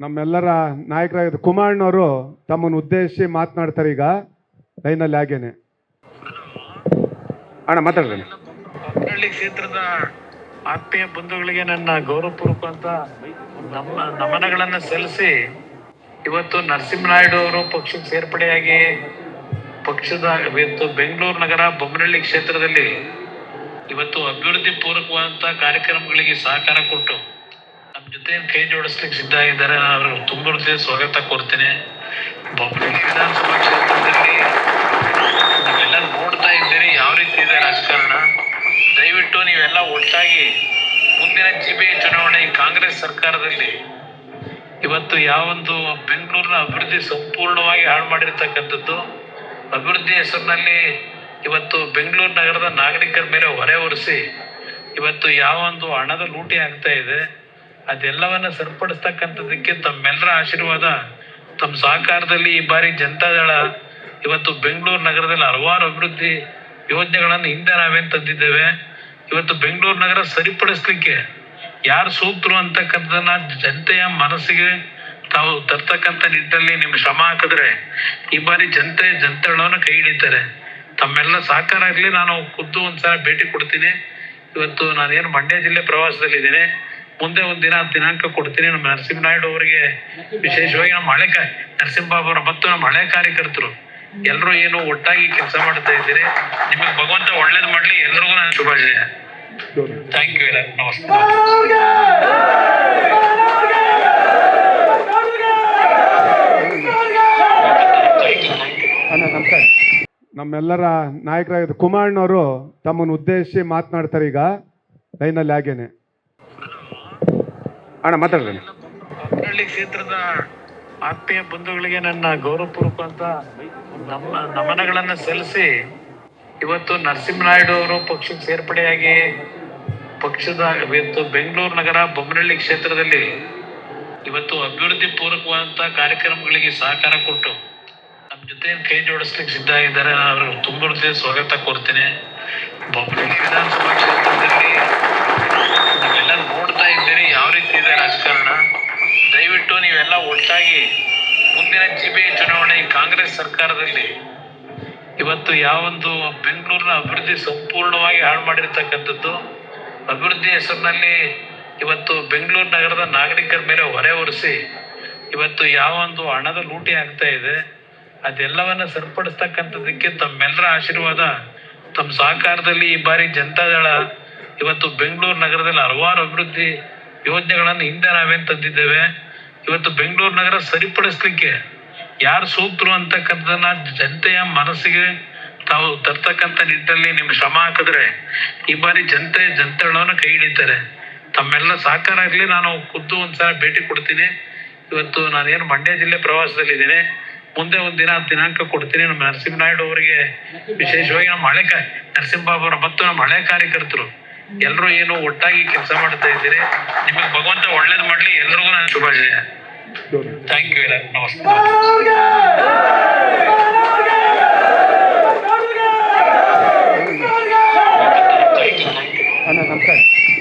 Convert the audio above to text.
ನಮ್ಮೆಲ್ಲರ ನಾಯಕರಾಗಿದ್ದ ಕುಮಾರಣ್ಣವರು ತಮ್ಮನ್ನು ಉದ್ದೇಶಿಸಿ ಮಾತನಾಡ್ತಾರೆ ಈಗ ಲೈನಲ್ಲಿ ಆಗೇನೆ. ಅಣ್ಣ ಮಾತಾಡ್ರಿ. ಬೊಮ್ಮನಹಳ್ಳಿ ಕ್ಷೇತ್ರದ ಆತ್ಮೀಯ ಬಂಧುಗಳಿಗೆ ನನ್ನ ಗೌರವಪೂರ್ವಕ ನಮನಗಳನ್ನು ಸಲ್ಲಿಸಿ ಇವತ್ತು ನರಸಿಂಹನಾಯ್ಡು ಅವರು ಪಕ್ಷಕ್ಕೆ ಸೇರ್ಪಡೆಯಾಗಿ ಪಕ್ಷದ ಇವತ್ತು ಬೆಂಗಳೂರು ನಗರ ಬೊಮ್ಮನಹಳ್ಳಿ ಕ್ಷೇತ್ರದಲ್ಲಿ ಇವತ್ತು ಅಭಿವೃದ್ಧಿ ಪೂರಕವಾದಂತಹ ಕಾರ್ಯಕ್ರಮಗಳಿಗೆ ಸಹಕಾರ ಕೊಟ್ಟು ನಮ್ಮ ಜೊತೆ ಕೈ ಜೋಡಿಸ್ಲಿಕ್ಕೆ ಸಿದ್ಧ ಆಗಿದ್ದಾರೆ. ನಾನು ಅವ್ರಿಗೆ ತುಂಬ ಸ್ವಾಗತ ಕೋರ್ತೇನೆ. ಬೊಮ್ಮನಹಳ್ಳಿ ವಿಧಾನಸಭಾ ಕ್ಷೇತ್ರದಲ್ಲಿ ನೀವೆಲ್ಲ ನೋಡ್ತಾ ಇದ್ದೀರಿ ಯಾವ ರೀತಿ ಇದೆ ರಾಜಕಾರಣ. ದಯವಿಟ್ಟು ನೀವೆಲ್ಲ ಒಟ್ಟಾಗಿ ಮುಂದಿನ ಜಿಬಿಎ ಚುನಾವಣೆ ಕಾಂಗ್ರೆಸ್ ಸರ್ಕಾರದಲ್ಲಿ ಇವತ್ತು ಯಾವೊಂದು ಬೆಂಗಳೂರಿನ ಅಭಿವೃದ್ಧಿ ಸಂಪೂರ್ಣವಾಗಿ ಹಾಳು ಮಾಡಿರ್ತಕ್ಕಂಥದ್ದು, ಅಭಿವೃದ್ಧಿ ಹೆಸರಿನಲ್ಲಿ ಇವತ್ತು ಬೆಂಗಳೂರು ನಗರದ ನಾಗರಿಕರ ಮೇಲೆ ಹೊರೆ ಹೊರಿಸಿ ಇವತ್ತು ಯಾವೊಂದು ಹಣದ ಲೂಟಿ ಆಗ್ತಾ ಇದೆ, ಅದೆಲ್ಲವನ್ನ ಸರಿಪಡಿಸ್ತಕ್ಕಂಥದ್ದಕ್ಕೆ ತಮ್ಮೆಲ್ಲರ ಆಶೀರ್ವಾದ, ತಮ್ಮ ಸಹಕಾರದಲ್ಲಿ ಈ ಬಾರಿ ಜನತಾದಳ ಇವತ್ತು ಬೆಂಗಳೂರು ನಗರದಲ್ಲಿ ಹಲವಾರು ಅಭಿವೃದ್ಧಿ ಯೋಜನೆಗಳನ್ನು ಹಿಂದೆ ನಾವೇನು ತಂದಿದ್ದೇವೆ. ಇವತ್ತು ಬೆಂಗಳೂರು ನಗರ ಸರಿಪಡಿಸ್ಲಿಕ್ಕೆ ಯಾರು ಸೂಕ್ತರು ಅಂತಕ್ಕಂಥದ್ದನ್ನ ಜನತೆಯ ಮನಸ್ಸಿಗೆ ತಾವು ತರ್ತಕ್ಕಂಥ ನಿಟ್ಟಿನಲ್ಲಿ ನಿಮ್ಮ ಶ್ರಮ ಹಾಕಿದ್ರೆ ಈ ಬಾರಿ ಜನತೆಗಳನ್ನು ಕೈ ಹಿಡಿತಾರೆ. ತಮ್ಮೆಲ್ಲ ಸಹಕಾರ ಆಗಲಿ. ನಾನು ಖುದ್ದು ಒಂದ್ಸಲ ಭೇಟಿ ಕೊಡ್ತೀನಿ. ಇವತ್ತು ನಾನೇನು ಮಂಡ್ಯ ಜಿಲ್ಲೆ ಪ್ರವಾಸದಲ್ಲಿದ್ದೀನಿ. ಮುಂದೆ ಒಂದಿನ ದಿನಾಂಕ ಕೊಡ್ತೀನಿ. ನಮ್ಮ ನರಸಿಂಹನಾಯ್ಡು ಅವರಿಗೆ ವಿಶೇಷವಾಗಿ ನಮ್ಮ ನರಸಿಂಹಬಾಬು ಅವರ ಮತ್ತು ನಮ್ಮ ಹಳೆ ಕಾರ್ಯಕರ್ತರು ಎಲ್ಲರೂ ಏನು ಒಟ್ಟಾಗಿ ಕೆಲಸ ಮಾಡ್ತಾ ಇದ್ದೀರಿ. ನಿಮಗೆ ಭಗವಂತ ಒಳ್ಳೇದು ಮಾಡ್ಲಿ. ಎಲ್ರಿಗೂ ನಾನು ಶುಭಾಶಯ. Thank you. ನಮಸ್ಕಾರ. ನಮ್ಮೆಲ್ಲರ ನಾಯಕರಾಗಿದ್ದ ಕುಮಾರಣ್ಣವರು ತಮ್ಮನ್ನು ಉದ್ದೇಶಿಸಿ ಮಾತನಾಡ್ತಾರೆ ಈಗ ಲೈನಲ್ಲಿ ಆಗೇನೆ. ಅಣ್ಣ ಮಾತಾಡ್ರಿ. ಬೊಮ್ಮನಹಳ್ಳಿ ಕ್ಷೇತ್ರದ ಆತ್ಮೀಯ ಬಂಧುಗಳಿಗೆ ನನ್ನ ಗೌರವಪೂರ್ವಕ ನಮನಗಳನ್ನು ಸಲ್ಲಿಸಿ ಇವತ್ತು ನರಸಿಂಹನಾಯ್ಡು ಅವರು ಪಕ್ಷಕ್ಕೆ ಸೇರ್ಪಡೆಯಾಗಿ ಪಕ್ಷದ ಇವತ್ತು ಬೆಂಗಳೂರು ನಗರ ಬೊಮ್ಮನಹಳ್ಳಿ ಕ್ಷೇತ್ರದಲ್ಲಿ ಇವತ್ತು ಅಭಿವೃದ್ಧಿ ಪೂರಕವಾದಂತಹ ಕಾರ್ಯಕ್ರಮಗಳಿಗೆ ಸಹಕಾರ ಕೊಟ್ಟು ನಮ್ಮ ಜೊತೆ ಕೈ ಜೋಡಿಸ್ಲಿಕ್ಕೆ ಸಿದ್ಧ ಆಗಿದ್ದಾರೆ. ನಾನು ಅವ್ರಿಗೆ ತುಂಬ ಸ್ವಾಗತ ಕೋರ್ತೇನೆ. ಬೊಮ್ಮನಹಳ್ಳಿ ವಿಧಾನಸಭಾ ಕ್ಷೇತ್ರದಲ್ಲಿ ನೀವೆಲ್ಲ ನೋಡ್ತಾ ಇದ್ದೀರಿ ಯಾವ ರೀತಿ ಇದೆ ರಾಜಕಾರಣ. ದಯವಿಟ್ಟು ನೀವೆಲ್ಲ ಒಟ್ಟಾಗಿ ಮುಂದಿನ ಜಿಬಿಎ ಚುನಾವಣೆ ಕಾಂಗ್ರೆಸ್ ಸರ್ಕಾರದಲ್ಲಿ ಇವತ್ತು ಯಾವೊಂದು ಬೆಂಗಳೂರಿನ ಅಭಿವೃದ್ಧಿ ಸಂಪೂರ್ಣವಾಗಿ ಹಾಳು ಮಾಡಿರ್ತಕ್ಕಂಥದ್ದು, ಅಭಿವೃದ್ಧಿ ಹೆಸರಿನಲ್ಲಿ ಇವತ್ತು ಬೆಂಗಳೂರು ನಗರದ ನಾಗರಿಕರ ಮೇಲೆ ಹೊರೆ ಹೊರಿಸಿ ಇವತ್ತು ಯಾವೊಂದು ಹಣದ ಲೂಟಿ ಆಗ್ತಾ ಇದೆ, ಅದೆಲ್ಲವನ್ನ ಸರಿಪಡಿಸ್ತಕ್ಕಂಥದ್ದಕ್ಕೆ ತಮ್ಮೆಲ್ಲರ ಆಶೀರ್ವಾದ, ತಮ್ಮ ಸಹಕಾರದಲ್ಲಿ ಈ ಬಾರಿ ಜನತಾದಳ ಇವತ್ತು ಬೆಂಗಳೂರು ನಗರದಲ್ಲಿ ಹಲವಾರು ಅಭಿವೃದ್ಧಿ ಯೋಜನೆಗಳನ್ನು ಹಿಂದೆ ನಾವೇನು ತಂದಿದ್ದೇವೆ. ಇವತ್ತು ಬೆಂಗಳೂರು ನಗರ ಸರಿಪಡಿಸ್ಲಿಕ್ಕೆ ಯಾರು ಸೂಕ್ತರು ಅಂತಕ್ಕಂಥದ್ದನ್ನ ಜನತೆಯ ಮನಸ್ಸಿಗೆ ತಾವು ತರ್ತಕ್ಕಂಥ ನಿಟ್ಟಿನಲ್ಲಿ ನಿಮ್ಮ ಶ್ರಮ ಹಾಕಿದ್ರೆ ಈ ಬಾರಿ ಜನತೆಗಳನ್ನು ಕೈ ಹಿಡಿತಾರೆ. ತಮ್ಮೆಲ್ಲ ಸಹಕಾರ ಆಗಲಿ. ನಾನು ಖುದ್ದು ಒಂದ್ಸಲ ಭೇಟಿ ಕೊಡ್ತೀನಿ. ಇವತ್ತು ನಾನೇನು ಮಂಡ್ಯ ಜಿಲ್ಲೆ ಪ್ರವಾಸದಲ್ಲಿದ್ದೀನಿ. ಮುಂದೆ ಒಂದಿನ ದಿನಾಂಕ ಕೊಡ್ತೀನಿ. ನಮ್ಮ ನರಸಿಂಹನಾಯ್ಡು ಅವರಿಗೆ ವಿಶೇಷವಾಗಿ ನಮ್ಮ ನರಸಿಂಹಬಾಬು ಅವರ ಮತ್ತು ನಮ್ಮ ಹಳೆ ಕಾರ್ಯಕರ್ತರು ಎಲ್ಲರೂ ಏನು ಒಟ್ಟಾಗಿ ಕೆಲಸ ಮಾಡ್ತಾ ಇದ್ದೀರಿ. ನಿಮಗೆ ಭಗವಂತ ಒಳ್ಳೇದು ಮಾಡ್ಲಿ. ಎಲ್ರಿಗೂ ನಾನು ಶುಭಾಶಯ. Thank you. ನಮಸ್ಕಾರ.